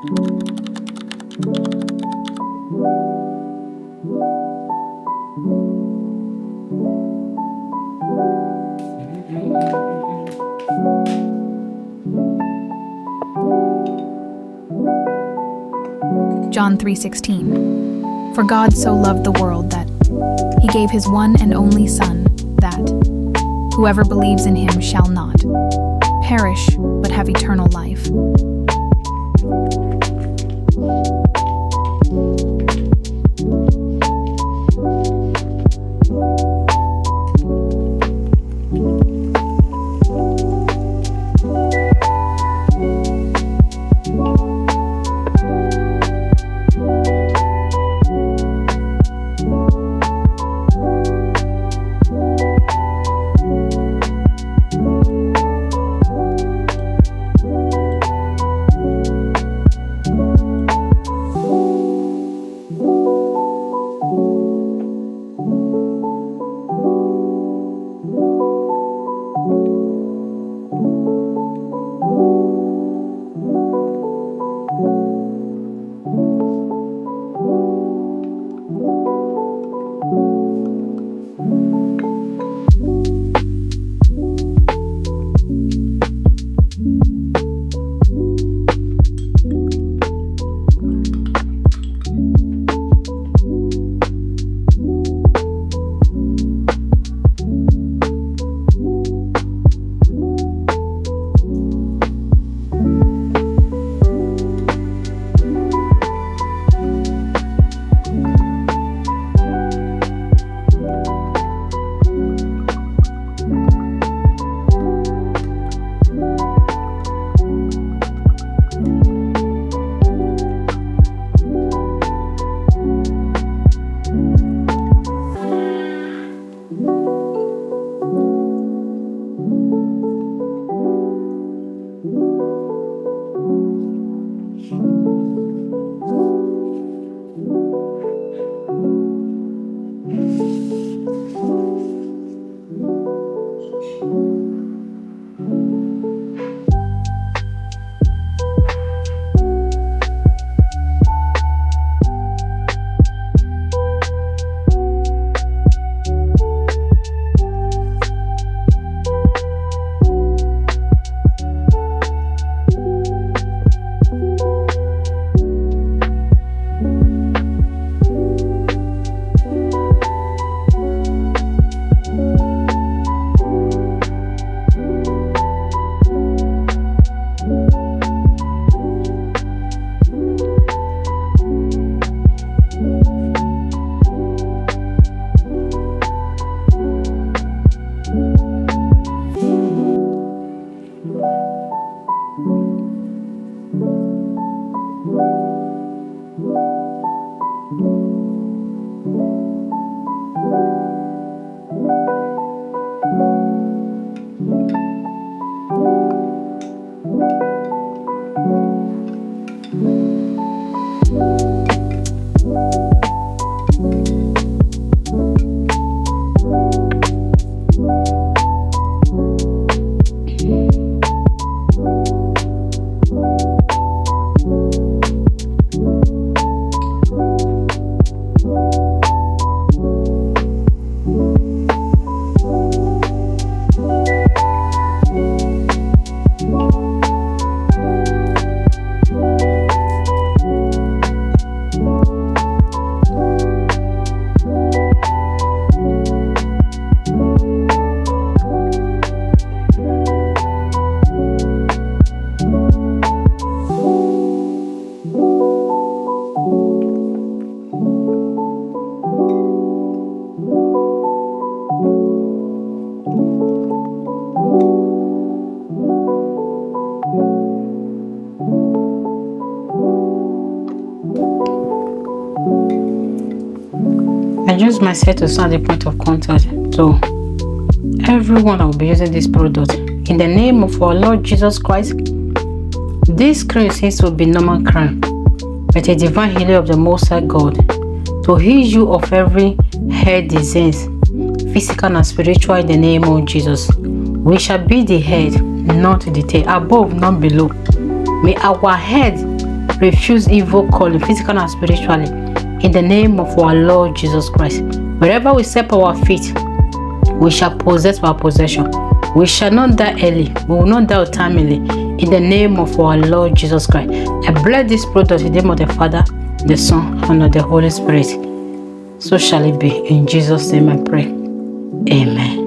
John 3:16. For God so loved the world that he gave his one and only Son, that whoever believes in him shall not perish, but have eternal life. I use myself to serve the point of contact to everyone that will be using this product. In the name of our Lord Jesus Christ, this cream seems to be normal cream, but a divine healer of the Most High God to heal you of every head disease, physical and spiritual, in the name of Jesus. We shall be the head, not the tail, above, not below. May our head refuse evil calling, physical and spiritually, in the name of our Lord Jesus Christ. Wherever we step our feet, we shall possess our possession. We shall not die early. We will not die untimely, in the name of our Lord Jesus Christ. I bless this product in the name of the Father, the Son, and of the Holy Spirit. So shall it be. In Jesus' name I pray. Amen.